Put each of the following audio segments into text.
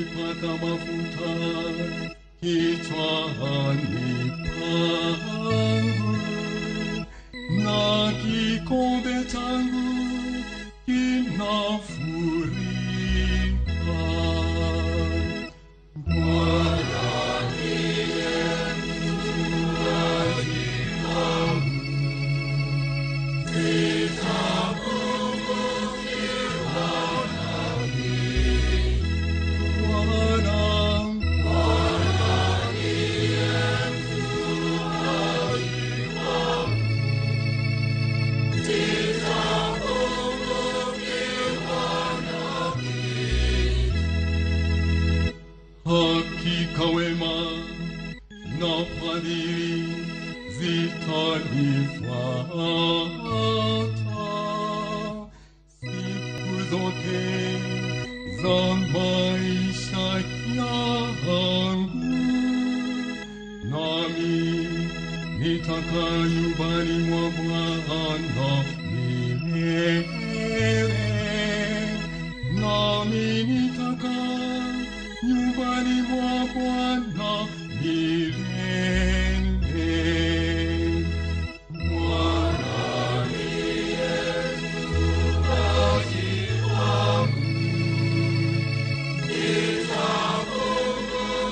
nipaka mafuta kichwani pangu, na kikombe changu kinafurika. Bwana ndiye mchungaji wangu, sitapungukiwa na kitu. Bwana ndiye mchungaji wangu, sitapungukiwa na kitu. Hakika wema na fadhili zitanifuata siku zote za maisha yangu, nami nitakaa nyumbani mwa Bwana milele. Nami nitakaa nyumbani mwa Bwana milele. Bwana ndiye mchungaji wangu,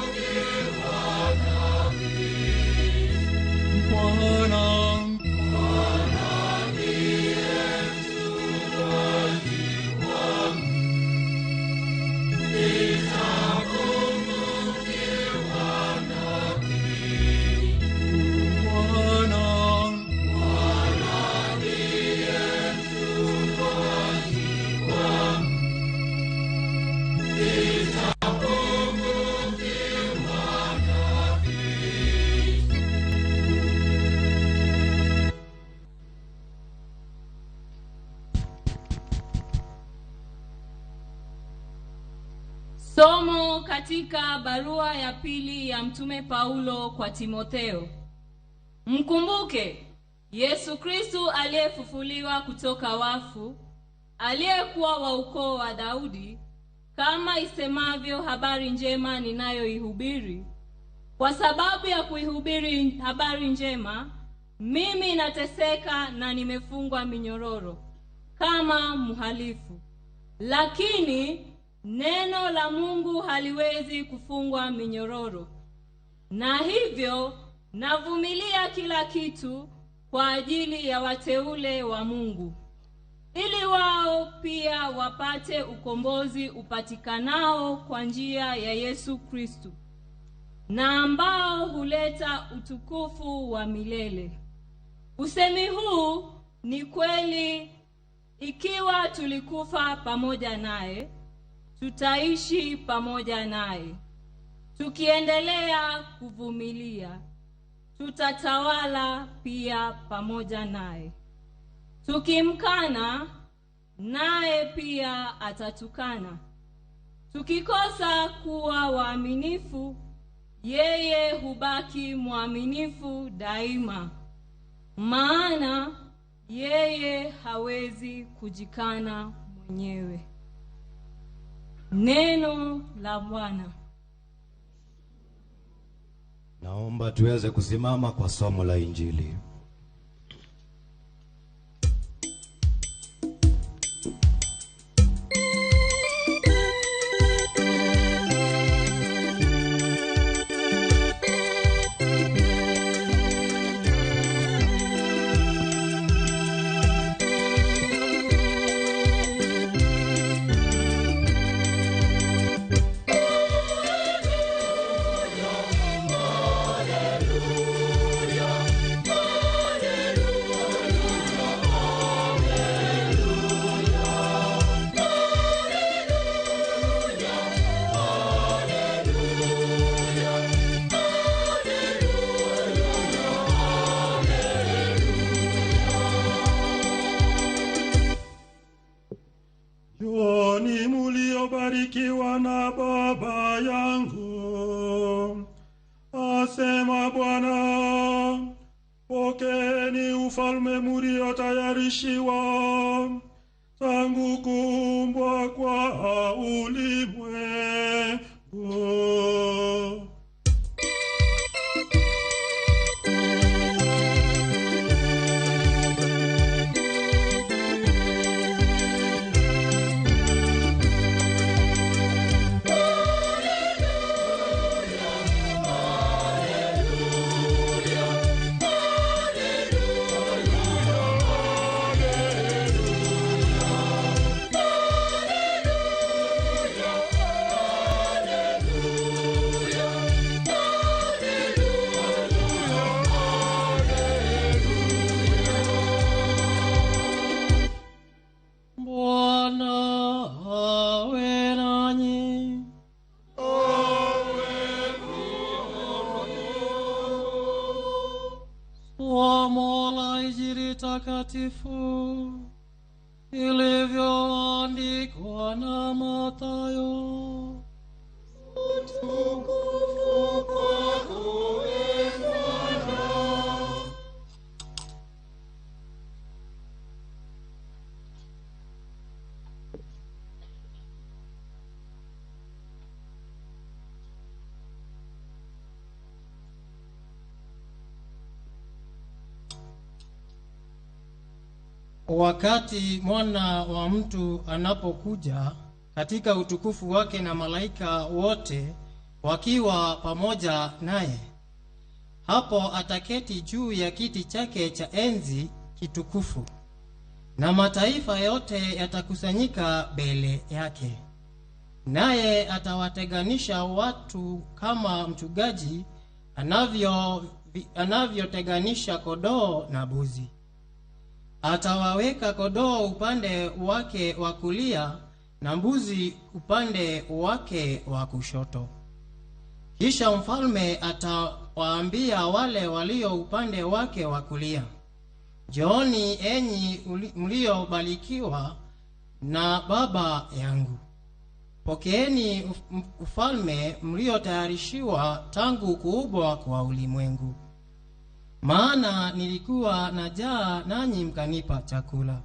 sitapungukiwa na kitu. Bwana ndiye mchungaji wangu, sitapungukiwa na kitu. Bwana ndiye mchungaji wangu, sitapungukiwa na kitu. Somo katika barua ya pili ya Mtume Paulo kwa Timotheo. Mkumbuke Yesu Kristo aliyefufuliwa kutoka wafu, aliyekuwa wa ukoo wa Daudi, kama isemavyo habari njema ninayoihubiri. Kwa sababu ya kuihubiri habari njema, mimi nateseka na nimefungwa minyororo kama mhalifu. Lakini neno la Mungu haliwezi kufungwa minyororo. Na hivyo navumilia kila kitu kwa ajili ya wateule wa Mungu, ili wao pia wapate ukombozi upatikanao kwa njia ya Yesu Kristo, na ambao huleta utukufu wa milele. Usemi huu ni kweli: ikiwa tulikufa pamoja naye, tutaishi pamoja naye. Tukiendelea kuvumilia, tutatawala pia pamoja naye. Tukimkana, naye pia atatukana. Tukikosa kuwa waaminifu, yeye hubaki mwaminifu daima, maana yeye hawezi kujikana mwenyewe. Neno la Bwana. Naomba tuweze kusimama kwa somo la Injili. Njooni muliobarikiwa na Baba yangu, asema Bwana. Pokeeni ufalme mliotayarishiwa tangu kuumbwa kwa ulimwengu. Takatifu ilivyoandikwa na Mathayo. Utukufu kwako, Ee Bwana. Wakati mwana wa mtu anapokuja katika utukufu wake na malaika wote wakiwa pamoja naye, hapo ataketi juu ya kiti chake cha enzi kitukufu, na mataifa yote yatakusanyika mbele yake. Naye atawateganisha watu kama mchungaji anavyoteganisha kondoo na mbuzi. Atawaweka kondoo upande wake wa kulia na mbuzi upande wake wa kushoto. Kisha mfalme atawaambia wale walio upande wake wa kulia, "Njooni enyi mliobarikiwa na Baba yangu, pokeeni ufalme mliotayarishiwa tangu kuumbwa kwa ulimwengu. Maana nilikuwa na njaa nanyi mkanipa chakula,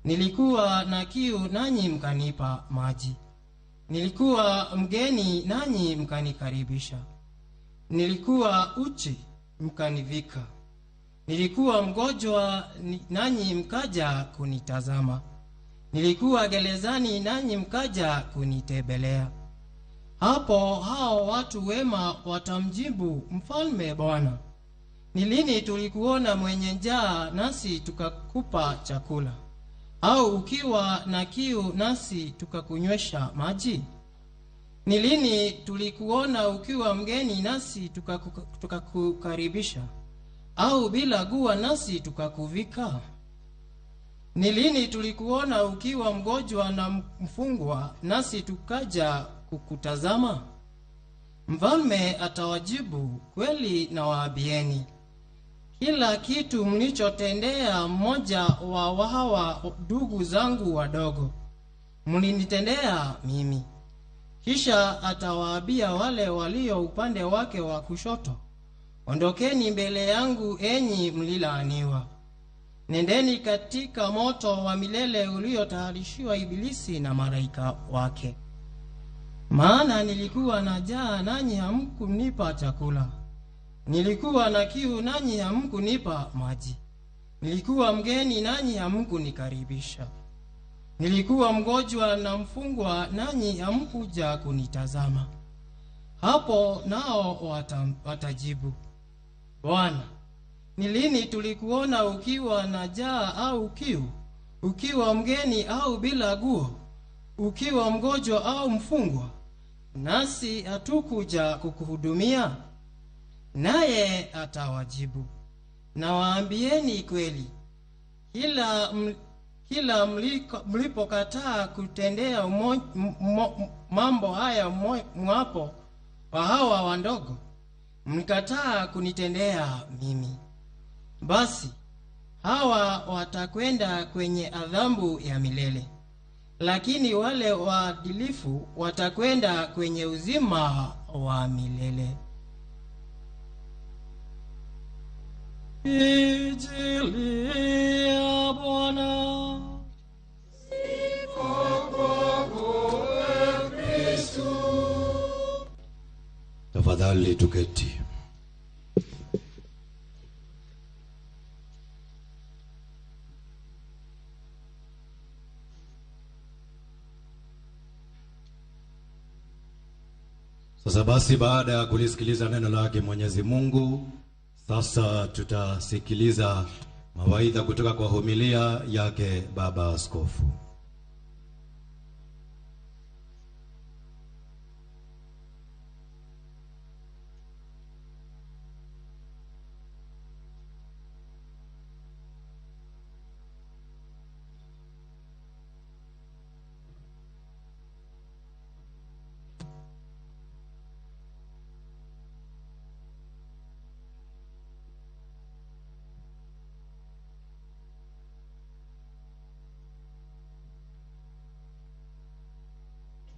nilikuwa na kiu nanyi mkanipa maji, nilikuwa mgeni nanyi mkanikaribisha, nilikuwa uchi mkanivika, nilikuwa mgonjwa nanyi mkaja kunitazama, nilikuwa gerezani nanyi mkaja kunitembelea." Hapo hao watu wema watamjibu mfalme, "Bwana, ni lini tulikuona mwenye njaa nasi tukakupa chakula, au ukiwa na kiu nasi tukakunywesha maji? Ni lini tulikuona ukiwa mgeni nasi tukakukaribisha, au bila nguo nasi tukakuvika? Ni lini tulikuona ukiwa mgonjwa na mfungwa nasi tukaja kukutazama?" Mfalme atawajibu, "Kweli nawaambieni, kila kitu mlichotendea mmoja wa hawa ndugu zangu wadogo, mlinitendea mimi." Kisha atawaambia wale walio upande wake wa kushoto, "Ondokeni mbele yangu enyi mlilaaniwa, nendeni katika moto wa milele uliotayarishiwa Ibilisi na malaika wake. Maana nilikuwa na njaa nanyi hamkunipa chakula, nilikuwa na kiu nanyi hamkunipa maji, nilikuwa mgeni nanyi hamkunikaribisha, nilikuwa mgonjwa na mfungwa nanyi hamkuja kunitazama." Hapo nao watajibu, "Bwana, ni lini tulikuona ukiwa na njaa au kiu, ukiwa mgeni au bila nguo, ukiwa mgonjwa au mfungwa, nasi hatukuja kukuhudumia?" Naye atawajibu, "Nawaambieni kweli, kila mlipokataa kutendea mambo haya mwapo wa hawa wandogo, mkataa kunitendea mimi. Basi hawa watakwenda kwenye adhabu ya milele, lakini wale waadilifu watakwenda kwenye uzima wa milele." Injili ya Bwana. Sifa kwako, Ee Kristo. Tafadhali tuketi. Sasa basi, baada ya kulisikiliza neno lake Mwenyezi Mungu, sasa tutasikiliza mawaidha kutoka kwa homilia yake Baba Askofu.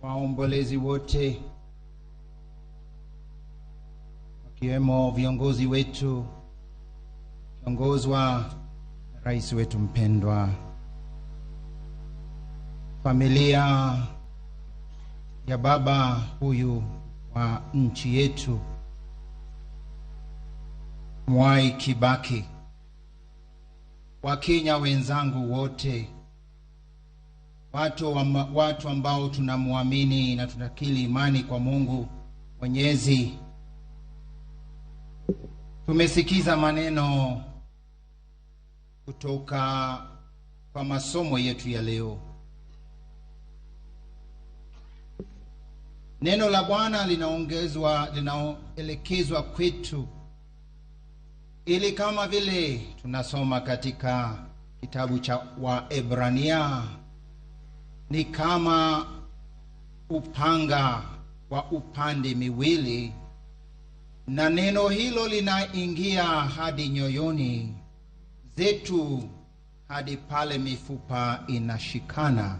waombolezi wote, wakiwemo viongozi wetu, kiongozwa na rais wetu mpendwa, familia ya baba huyu wa nchi yetu Mwai Kibaki, Wakenya wenzangu wote, watu ambao tunamwamini na tunakili imani kwa Mungu Mwenyezi. Tumesikiza maneno kutoka kwa masomo yetu ya leo. Neno la Bwana linaelekezwa kwetu ili kama vile tunasoma katika kitabu cha Waebrania, ni kama upanga wa upande miwili, na neno hilo linaingia hadi nyoyoni zetu, hadi pale mifupa inashikana.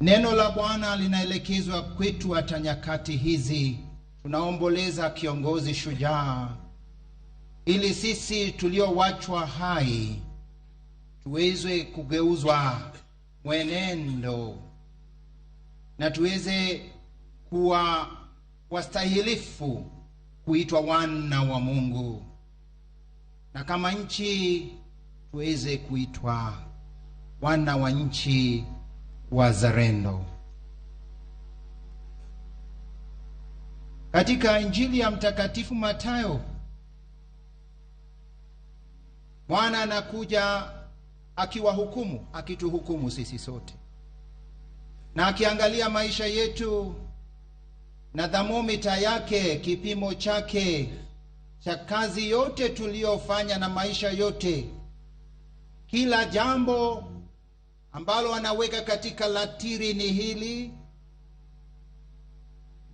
Neno la Bwana linaelekezwa kwetu hata nyakati hizi tunaomboleza kiongozi shujaa, ili sisi tuliowachwa hai tuweze kugeuzwa mwenendo na tuweze kuwa wastahilifu kuitwa wana wa Mungu, na kama nchi tuweze kuitwa wana wa nchi wazalendo. Katika Injili ya Mtakatifu Mathayo, Bwana anakuja akituhukumu sisi sote, na akiangalia maisha yetu na thermometa yake, kipimo chake cha kazi yote tuliyofanya na maisha yote, kila jambo ambalo anaweka katika latiri ni hili: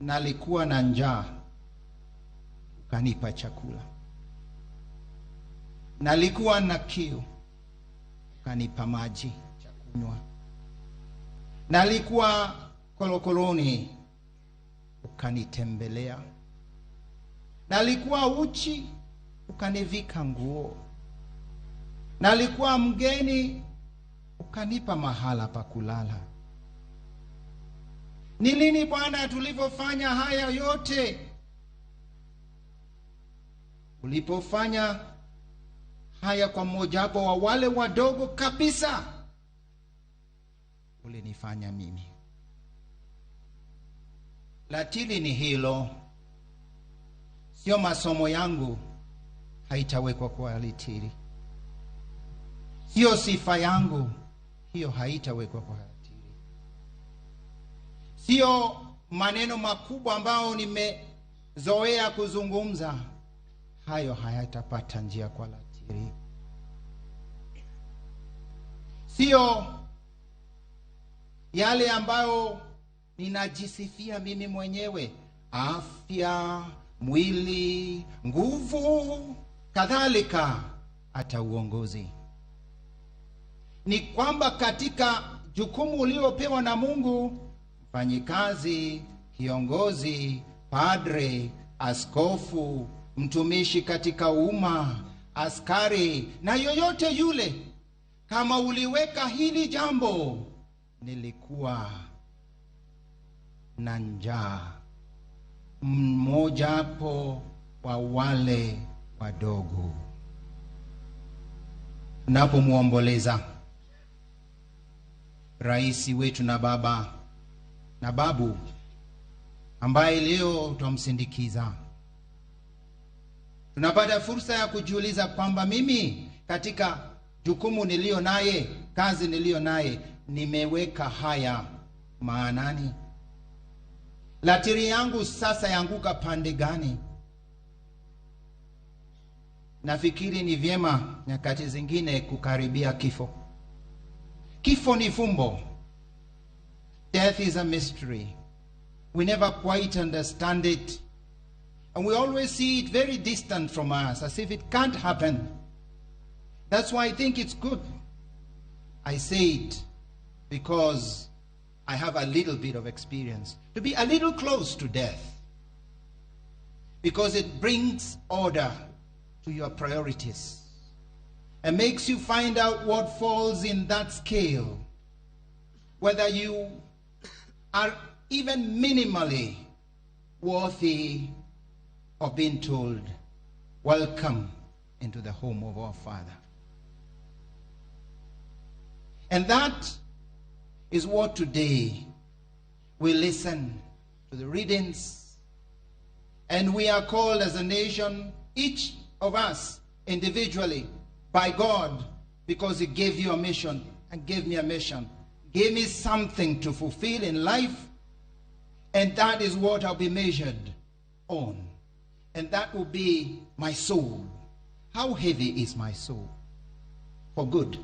nalikuwa na njaa ukanipa chakula, nalikuwa na kiu ukanipa maji cha kunywa, nalikuwa kolokoloni ukanitembelea, nalikuwa uchi ukanivika nguo, nalikuwa mgeni ukanipa mahala pa kulala. Ni lini Bwana tulipofanya haya yote? Ulipofanya haya kwa mmojawapo wa wale wadogo kabisa, ulinifanya mimi. Latili ni hilo, sio masomo yangu haitawekwa kwa latili, sio sifa yangu hiyo haitawekwa kwa latili, sio maneno makubwa ambao nimezoea kuzungumza, hayo hayatapata njia kwa latili, sio yale ambayo ninajisifia mimi mwenyewe, afya, mwili, nguvu, kadhalika, hata uongozi. Ni kwamba katika jukumu uliopewa na Mungu, mfanyikazi, kiongozi, padre, askofu, mtumishi katika umma, askari na yoyote yule, kama uliweka hili jambo: nilikuwa na njaa, mmojawapo wa wale wadogo. Tunapomwomboleza rais wetu na baba na babu ambaye leo tumsindikiza, tunapata fursa ya kujiuliza kwamba mimi katika jukumu nilio naye, kazi nilio naye, nimeweka haya maanani? Latiri yangu sasa yanguka pande gani? Nafikiri ni vyema nyakati zingine kukaribia kifo. Kifo ni fumbo. Death is a mystery. We never quite understand it. And we always see it very distant from us, as if it can't happen. That's why I think it's good I say it, because I have a little bit of experience, to be a little close to death, because it brings order to your priorities and makes you find out what falls in that scale, whether you are even minimally worthy of being told, welcome into the home of our Father. And that is what today we listen to the readings, and we are called as a nation, each of us individually, by God, because He gave you a mission and gave me a mission, gave me something to fulfill in life, and that is what I'll be measured on. And that will be my soul. How heavy is my soul? For good.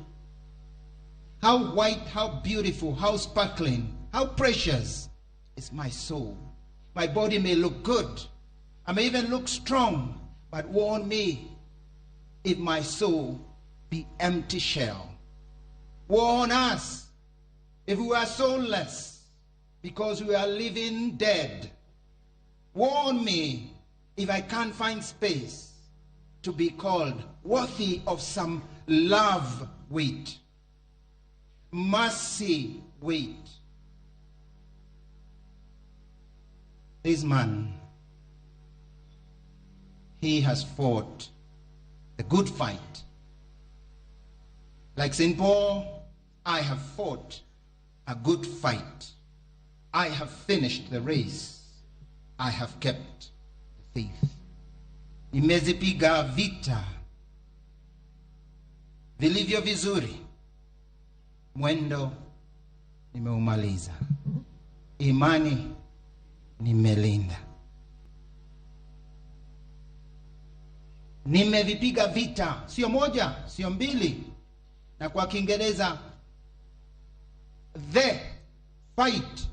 How white, how beautiful, how sparkling, how precious is my soul. My body may look good. I may even look strong, but warn me if my soul be empty shell. Warn us if we are soulless because we are living dead. Warn me if I can't find space to be called worthy of some love weight, mercy weight. This man, he has fought the good fight. Like St. Paul, I have fought a good fight. I have finished the race. I have kept the faith. Nimezipiga vita vilivyo vizuri. Mwendo nimeumaliza. Imani nimelinda. Nimevipiga vita, sio moja, sio mbili. Na kwa Kiingereza, the fight,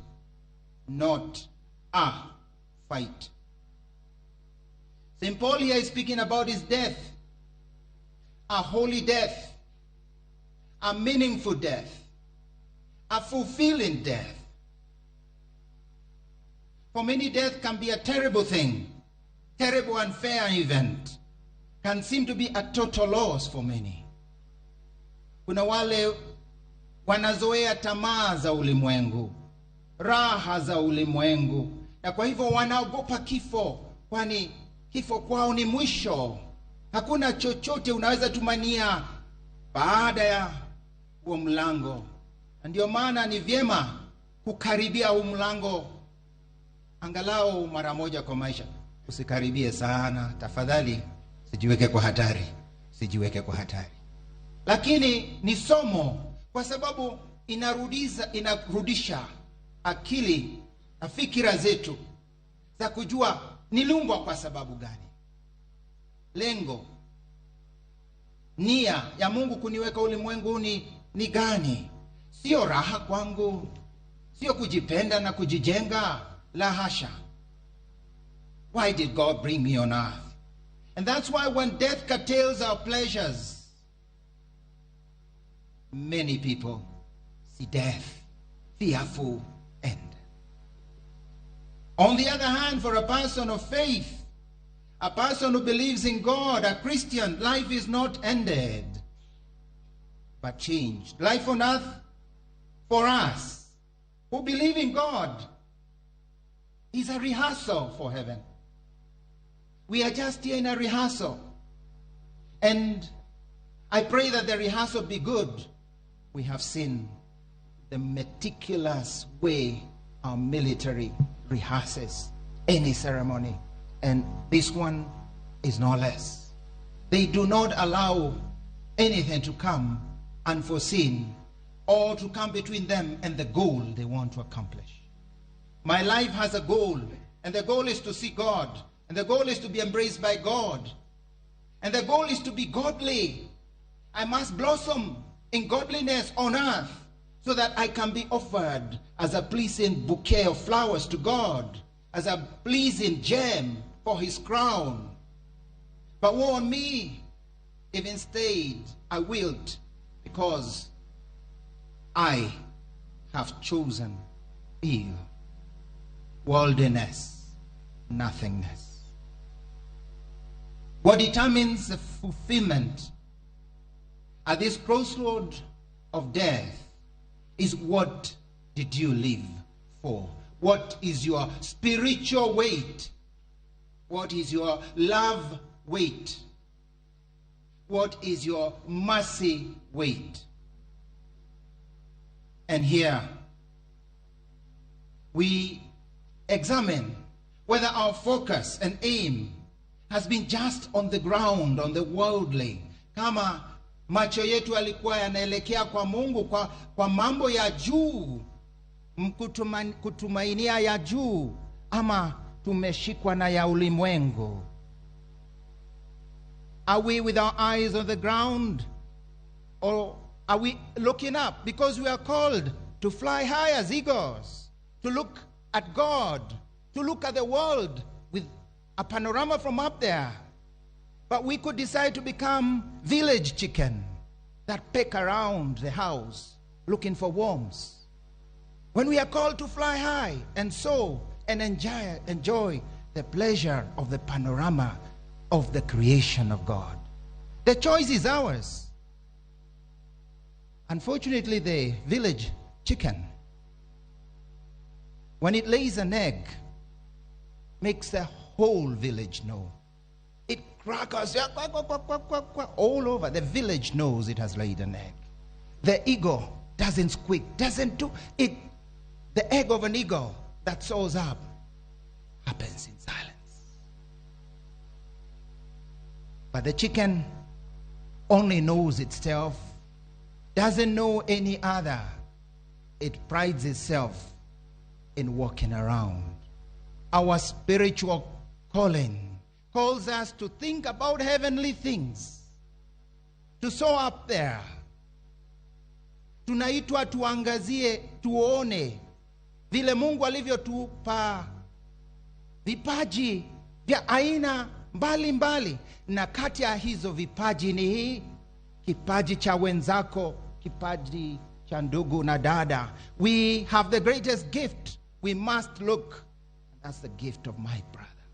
not a fight. St. Paul here is speaking about his death, a holy death, a meaningful death, a fulfilling death. For many, death can be a terrible thing, terrible, unfair event, can seem to be a total loss for many. Kuna wale wanazoea tamaa za ulimwengu, raha za ulimwengu, na kwa hivyo wanaogopa kifo, kwani kifo kwao ni mwisho. Hakuna chochote unaweza tumania baada ya huo mlango. Ndio maana ni vyema kukaribia huo mlango angalau mara moja kwa maisha. Usikaribie sana, tafadhali, sijiweke kwa hatari. Sijiweke kwa hatari. Lakini ni somo, kwa sababu inarudisha akili na fikira zetu za kujua niliumbwa kwa sababu gani. Lengo, nia ya Mungu kuniweka ulimwenguni ni gani? Sio raha kwangu, sio kujipenda na kujijenga, la hasha. Why did God bring me on earth? And that's why when death curtails our pleasures, many people see death, fearful end. On the other hand, for a person of faith, a person who believes in God, a Christian, life is not ended, but changed. Life on earth, for us who believe in God, is a rehearsal for heaven. We are just here in a rehearsal. And I pray that the rehearsal be good. We have seen the meticulous way our military rehearses any ceremony. And this one is no less. They do not allow anything to come unforeseen or to come between them and the goal they want to accomplish. My life has a goal, and the goal is to see God, and the goal is to be embraced by God, and the goal is to be godly. I must blossom in godliness on earth so that I can be offered as a pleasing bouquet of flowers to God, as a pleasing gem for His crown. But woe on me if instead I wilt, because I have chosen ill, worldliness, nothingness. What determines the fulfillment at this crossroad of death is what did you live for? What is your spiritual weight? What is your love weight? What is your mercy weight? And here we examine whether our focus and aim has been just on the ground, on the worldly. Kama macho yetu yalikuwa yanaelekea kwa Mungu, kwa mambo ya juu, kutumainia ya juu, ama tumeshikwa na ya ulimwengu. Are we with our eyes on the ground, or are we looking up? Because we are called to fly high as eagles, to look at God, to look at the world with a panorama from up there. But we could decide to become village chicken that peck around the house looking for worms. When we are called to fly high and soar and enjoy the pleasure of the panorama of the creation of God. The choice is ours. Unfortunately, the village chicken, when it lays an egg, makes the whole village know. It crackers all over. The village knows it has laid an egg. The eagle doesn't squeak, doesn't do it. The egg of an eagle that soars up happens in silence. But the chicken only knows itself, doesn't know any other. It prides itself in walking around. Our spiritual calling calls us to think about heavenly things, to soar up there. Tunaitwa tuangazie, tuone vile Mungu alivyotupa vipaji vya aina mbali mbali, na kati ya hizo vipaji ni hii kipaji cha wenzako, kipaji cha ndugu na dada. We have the greatest gift. We must look. That's the gift of my brother,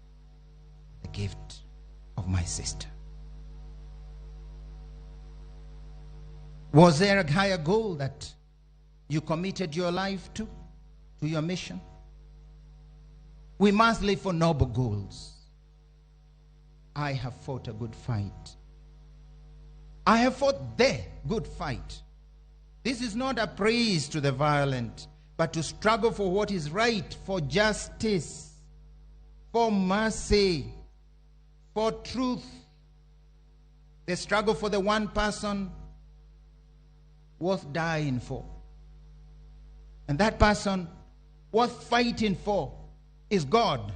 the gift of my sister. Was there a higher goal that you committed your life to your mission? We must live for noble goals. I have fought a good fight. I have fought the good fight. This is not a praise to the violent, but to struggle for what is right, for justice, for mercy, for truth. The struggle for the one person worth dying for. And that person worth fighting for is God.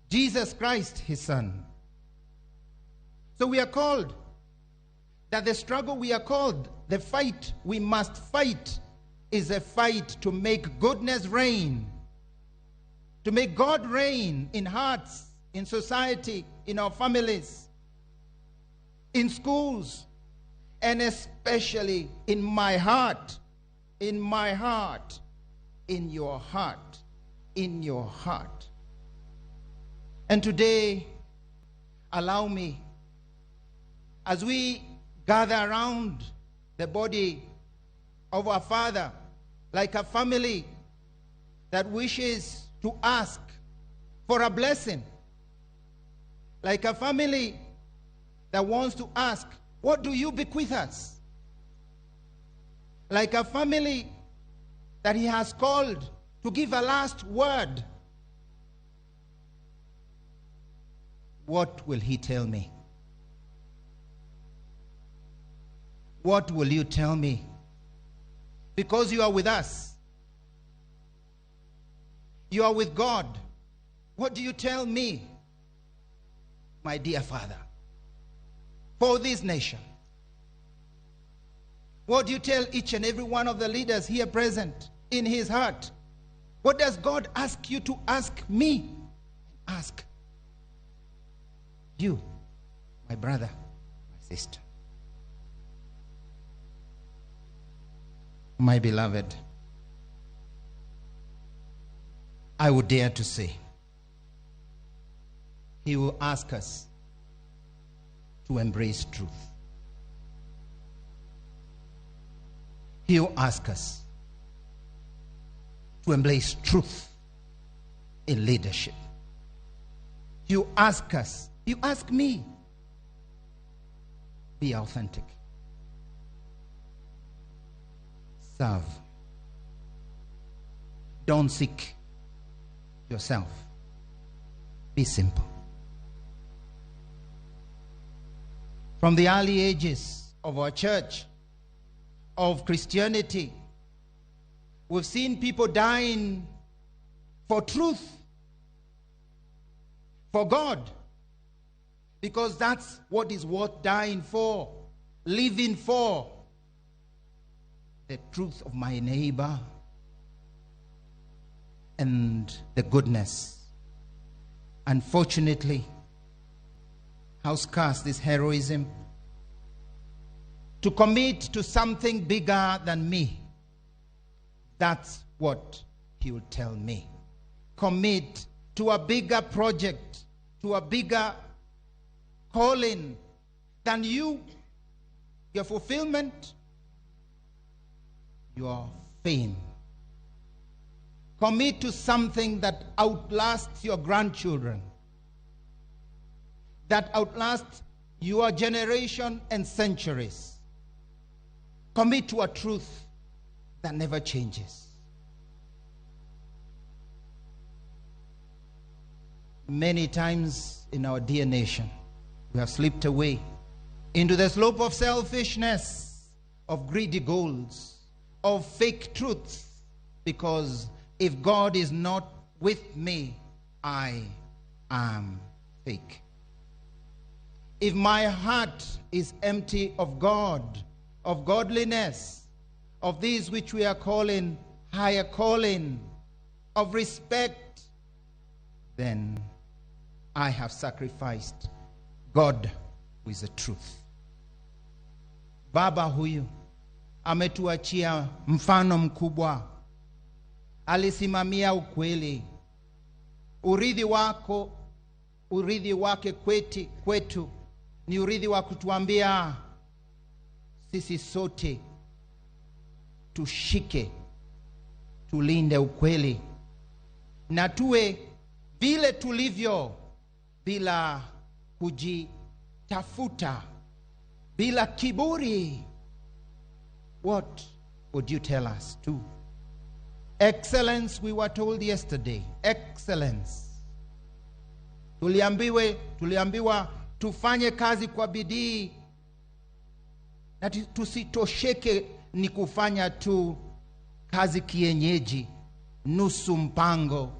Jesus Christ, his son. So we are called, that the struggle we are called, the fight we must fight, is a fight to make goodness reign, to make God reign in hearts, in society, in our families, in schools, and especially in my heart, in my heart, in your heart, in your heart. And today, allow me, as we gather around the body of our Father, like a family that wishes to ask for a blessing, like a family that wants to ask, what do you bequeath us? Like a family that he has called to give a last word. What will he tell me? What will you tell me? Because you are with us. You are with God. What do you tell me, my dear Father, for this nation? What do you tell each and every one of the leaders here present in his heart? What does God ask you to ask me? Ask you, my brother, my sister. My beloved, I would dare to say, he will ask us to embrace truth. He will ask us to embrace truth in leadership. He will ask us, he will ask me, be authentic. Serve. Don't seek yourself. Be simple. From the early ages of our church, of Christianity, we've seen people dying for truth, for God, because that's what is worth dying for, living for. The truth of my neighbor and the goodness. Unfortunately, how scarce this heroism to commit to something bigger than me. That's what he will tell me. Commit to a bigger project, to a bigger calling than you, your fulfillment, your fame. Commit to something that outlasts your grandchildren, that outlasts your generation and centuries. Commit to a truth that never changes. Many times in our dear nation, we have slipped away into the slope of selfishness, of greedy goals, of fake truths, because if God is not with me, I am fake. If my heart is empty of God, of godliness, of these which we are calling higher calling, of respect, then I have sacrificed God who is the truth. Baba huyu ametuachia mfano mkubwa. Alisimamia ukweli. Urithi wake kwetu ni urithi wa kutuambia sisi sote tushike, tulinde ukweli na tuwe vile tulivyo, bila kujitafuta, bila kiburi. What would you tell us to? Excellence, we were told yesterday. Excellence. Tuliambiwa tufanye kazi kwa bidii na tusitosheke ni kufanya tu kazi kienyeji, nusu mpango,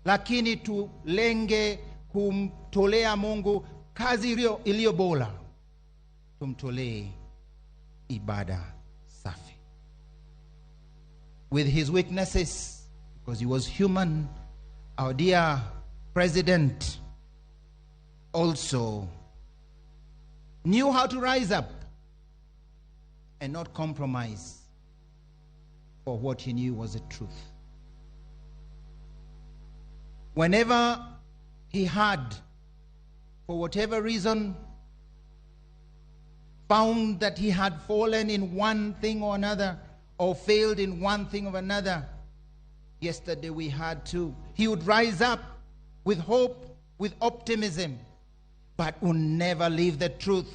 lakini tulenge kumtolea Mungu kazi iliyo bora. Tumtolee ibada safi. With his weaknesses, because he was human, our dear president also knew how to rise up and not compromise for what he knew was the truth. Whenever he had, for whatever reason, found that he had fallen in one thing or another, or failed in one thing or another, yesterday we had too, he would rise up with hope, with optimism, but would never leave the truth.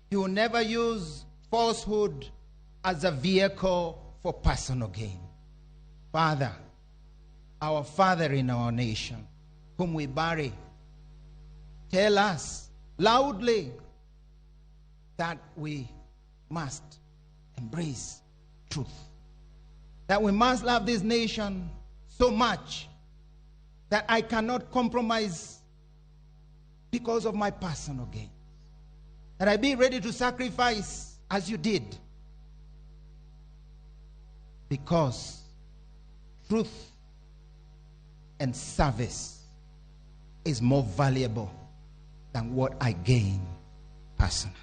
He will never use falsehood as a vehicle for personal gain. Father, our Father in our nation, whom we bury, tell us loudly that we must embrace truth, that we must love this nation so much that I cannot compromise because of my personal gain. That I be ready to sacrifice as you did, because truth and service is more valuable than what I gain personally.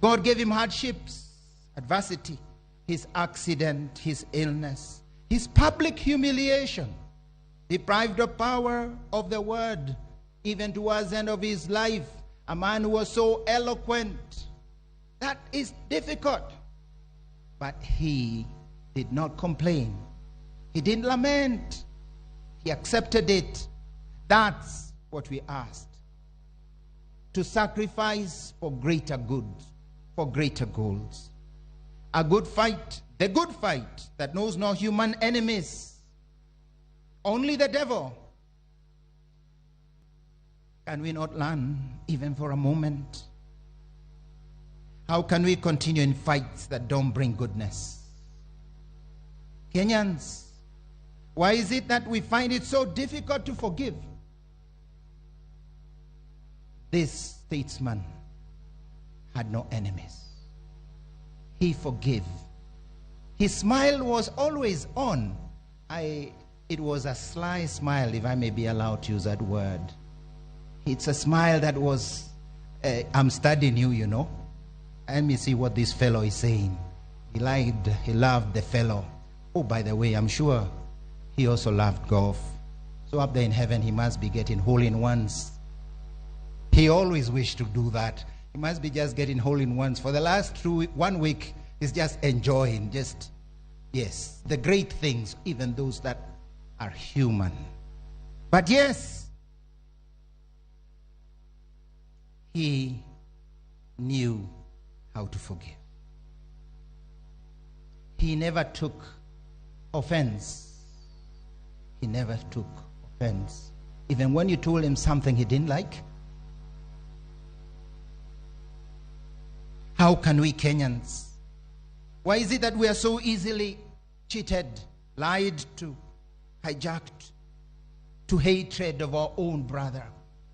God gave him hardships, adversity, his accident, his illness. He his public humiliation, deprived of power of the word, even towards the end of his life, a man who was so eloquent. That is difficult. But he did not complain. He didn't lament. He accepted it. That's what we asked. To sacrifice for greater good, for greater goals. A good fight, the good fight that knows no human enemies, only the devil. Can we not learn even for a moment? How can we continue in fights that don't bring goodness? Kenyans, why is it that we find it so difficult to forgive? This statesman had no enemies. He forgave. His smile was always on. It was a sly smile, if I may be allowed to use that word. It's a smile that was, I'm studying you, you know. Let me see what this fellow is saying. He loved the fellow. Oh, by the way, I'm sure he also loved golf. So up there in heaven, he must be getting hole-in-ones. He always wished to do that. He must be just getting hole-in-ones. For the last 1 week, he's just enjoying, yes, the great things, even those that are human. But yes, he knew how to forgive. He never took offense. He never took offense. Even when you told him something he didn't like. How can we Kenyans? Why is it that we are so easily cheated, lied to, hijacked, to hatred of our own brother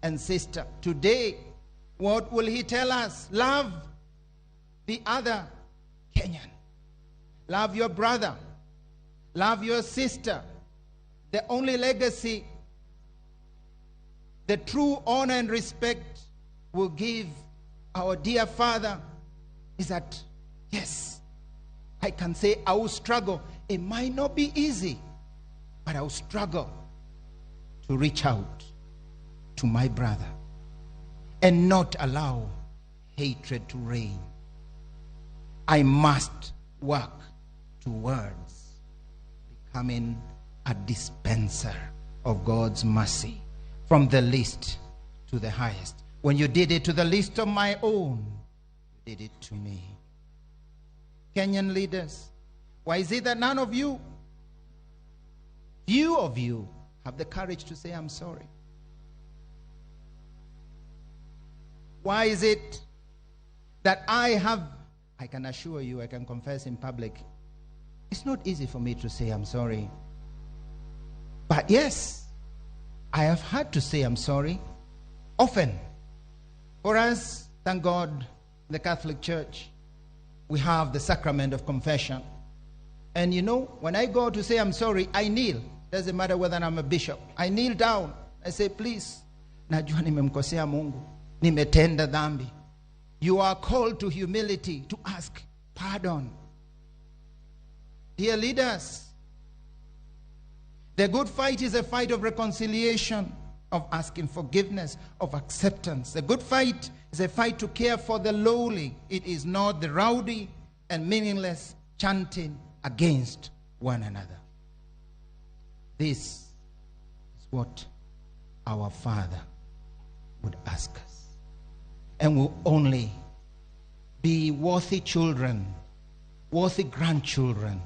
and sister? Today, what will he tell us? Love the other Kenyan. Love your brother. Love your sister. The only legacy, the true honor and respect will give our dear father is that, yes, I can say I will struggle. It might not be easy, but I will struggle to reach out to my brother and not allow hatred to reign. I must work towards becoming a dispenser of God's mercy from the least to the highest. When you did it to the least of my own, you did it to me. Kenyan leaders, why is it that none of you, few of you, have the courage to say, I'm sorry? Why is it that I can assure you, I can confess in public, it's not easy for me to say I'm sorry. But yes, I have had to say I'm sorry often. For us, thank God, the Catholic Church, we have the sacrament of confession. And you know, when I go to say I'm sorry, I kneel. Doesn't matter whether I'm a bishop. I kneel down. I say, please, najua nimemkosea Mungu, nimetenda dhambi. You are called to humility, to ask pardon. Dear leaders, the good fight is a fight of reconciliation, of asking forgiveness, of acceptance. The good fight is a fight to care for the lowly. It is not the rowdy and meaningless chanting against one another. This is what our Father would ask us. And will only be worthy children, worthy grandchildren,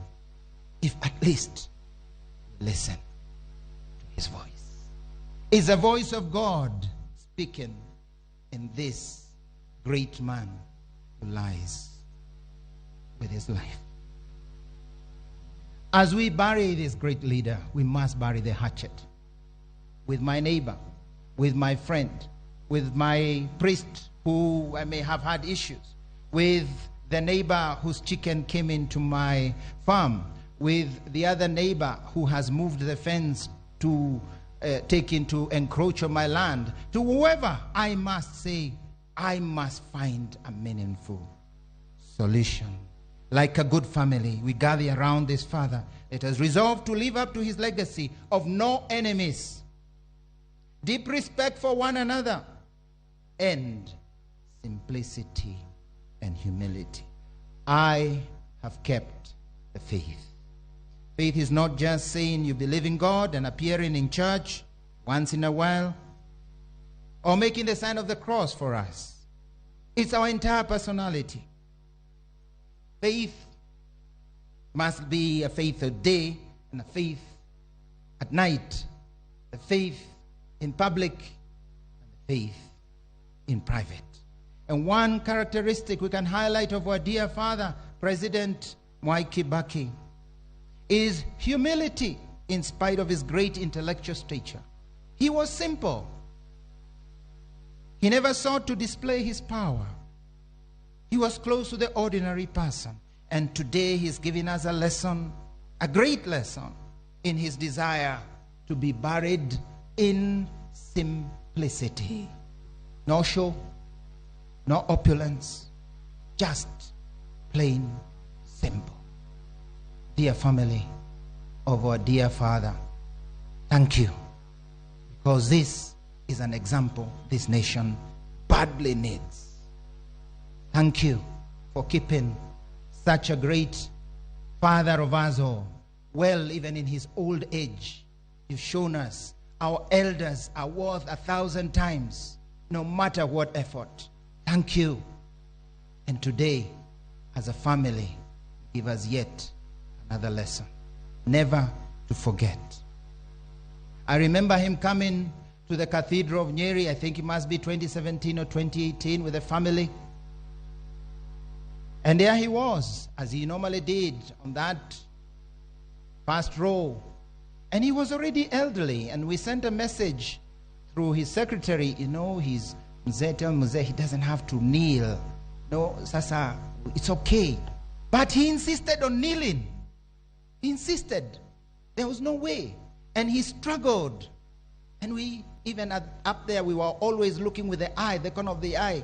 if at least listen to his voice. It's the voice of God speaking in this great man who lies with his life. As we bury this great leader, we must bury the hatchet. With my neighbor, with my friend, with my priest who I may have had issues, with the neighbor whose chicken came into my farm, with the other neighbor who has moved the fence to encroach on my land, to whoever, I must say, I must find a meaningful solution. Like a good family, we gather around this father. Let us resolve to live up to his legacy of no enemies, deep respect for one another, and simplicity and humility. I have kept the faith. Faith is not just saying you believe in God and appearing in church once in a while, or making the sign of the cross for us. It's our entire personality. Faith must be a faith of day and a faith at night, a faith in public and a faith in private. And one characteristic we can highlight of our dear father, President Mwai Kibaki, is humility in spite of his great intellectual stature. He was simple. He never sought to display his power. He was close to the ordinary person. And today he's giving us a lesson, a great lesson, in his desire to be buried in simplicity. No show, no opulence, just plain simple. Dear family of our dear father, thank you, because this is an example this nation badly needs. Thank you for keeping such a great father of us all well, even in his old age. You've shown us our elders are worth 1,000 times, no matter what effort. Thank you. And today, as a family, give us yet another lesson, never to forget. I remember him coming to the Cathedral of Nyeri, I think it must be 2017 or 2018, with a family. And there he was, as he normally did, on that first row. And he was already elderly, and we sent a message through his secretary, he's Mzee, tell Mzee he doesn't have to kneel. No, sasa, it's okay. But he insisted on kneeling. He insisted. There was no way. And he struggled. And we, even up there, we were always looking with the eye, the corner of the eye.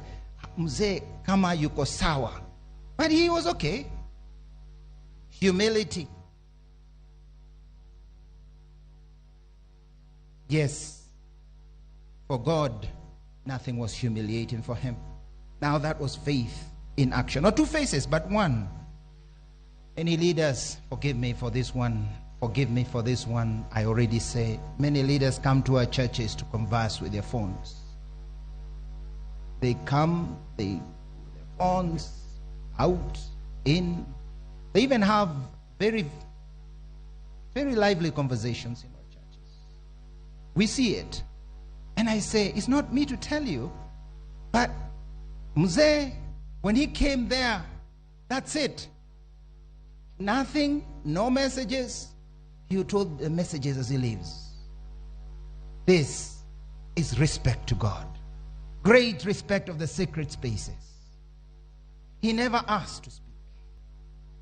Mzee, kama yuko sawa. But he was okay. Humility. Yes, for God, nothing was humiliating for him. Now that was faith in action. Not two faces, but one. Any leaders, forgive me for this one. Forgive me for this one. I already say, many leaders come to our churches to converse with their phones. They come, their phones, out, in. They even have very, very lively conversations in our churches. We see it. And I say, it's not me to tell you, but Mzee, when he came there, that's it. Nothing, no messages. He told the messages as he leaves. This is respect to God. Great respect of the sacred spaces. He never asked to speak.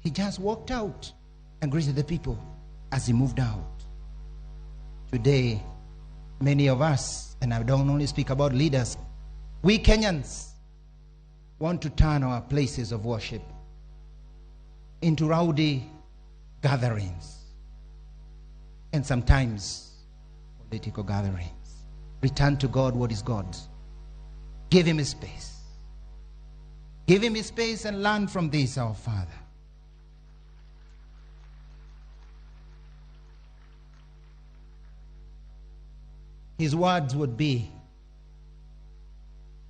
He just walked out and greeted the people as he moved out. Today, many of us, and I don't only speak about leaders, we Kenyans want to turn our places of worship into rowdy gatherings and sometimes political gatherings. Return to God what is God's. Give him his space. Give him his space and learn from this, our Father. His words would be,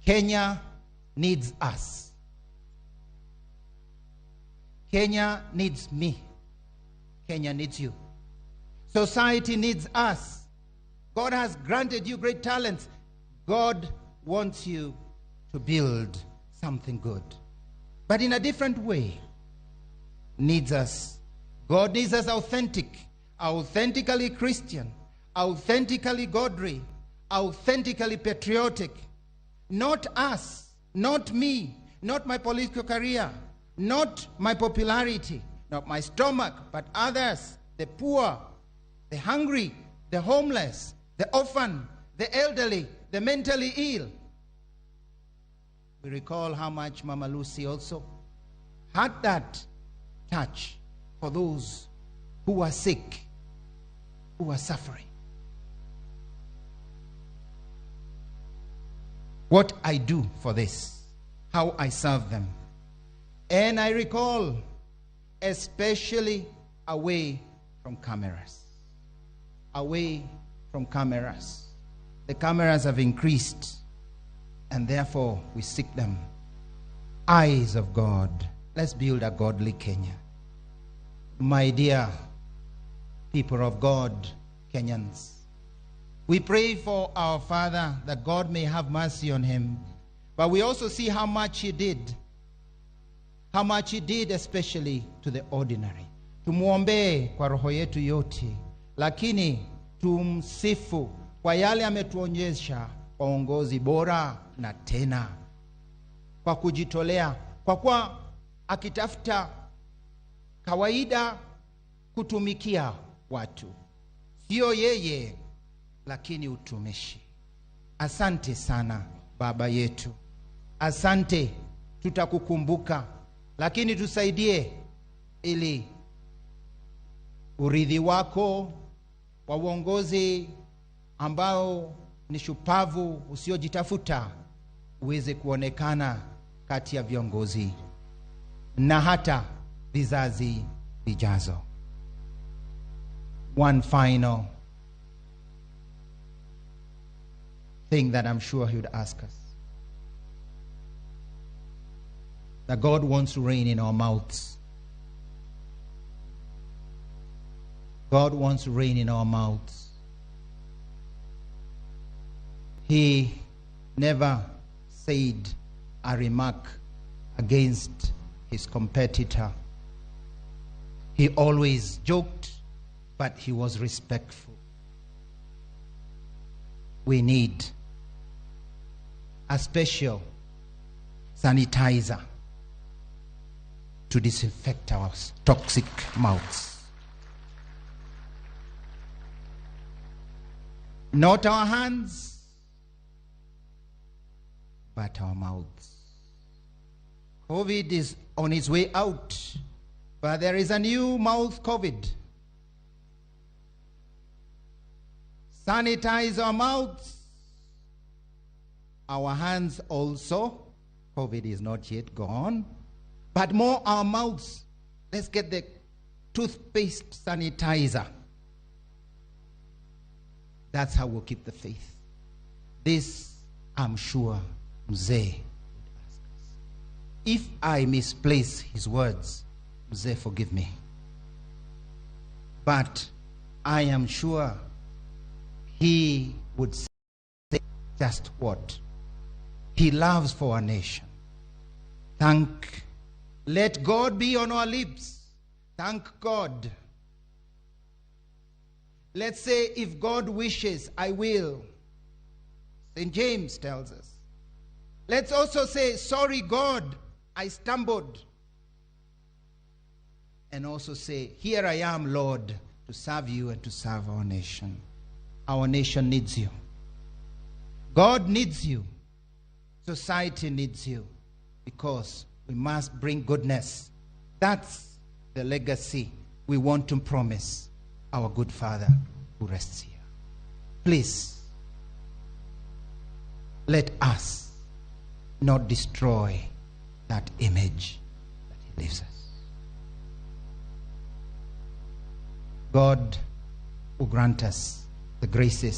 Kenya needs us. Kenya needs me. Kenya needs you. Society needs us. God has granted you great talents. God wants you to build something good, but in a different way. Needs us. God needs us authentically Christian, authentically godly, authentically patriotic. Not us, not me, not my political career, not my popularity, not my stomach, but others, the poor, the hungry, the homeless, the orphan, the elderly, the mentally ill. We recall how much Mama Lucy also had that touch for those who are sick, who are suffering. What I do for this, how I serve them. And I recall, especially away from cameras. Away from cameras. The cameras have increased, and therefore we seek them. Eyes of God. Let's build a godly Kenya. My dear people of God, Kenyans, we pray for our father that God may have mercy on him. But we also see how much he did. How much he did especially to the ordinary. Tumuombe kwa roho yetu yote. Lakini tumsifu kwa yale ametuonyesha kwa uongozi bora na tena. Kwa kujitolea. Kwa kuwa akitafuta kawaida kutumikia watu. Sio yeye, lakini utumishi. Asante sana baba yetu. Asante, tutakukumbuka. Lakini tusaidie ili urithi wako wa uongozi ambao ni shupavu usiojitafuta uweze kuonekana kati ya viongozi na hata vizazi vijazo. One final thing that I'm sure he would ask us. That God wants to reign in our mouths. God wants to reign in our mouths. He never said a remark against his competitor. He always joked, but he was respectful. We need a special sanitizer to disinfect our toxic mouths. Not our hands, but our mouths. COVID is on its way out, but there is a new mouth COVID. Sanitize our mouths, our hands also. COVID is not yet gone, but more our mouths. Let's get the toothpaste sanitizer. That's how we'll keep the faith. This, I'm sure, Mzee would ask us. If I misplace his words, Mzee, forgive me. But I am sure he would say just what he loves for our nation. Let God be on our lips. Thank God. Let's say, if God wishes, I will. St. James tells us. Let's also say, sorry God, I stumbled. And also say, here I am, Lord, to serve you and to serve our nation. Our nation needs you. God needs you. Society needs you. Because we must bring goodness. That's the legacy we want to promise our good Father who rests here. Please, let us not destroy that image that he leaves us. God will grant us the graces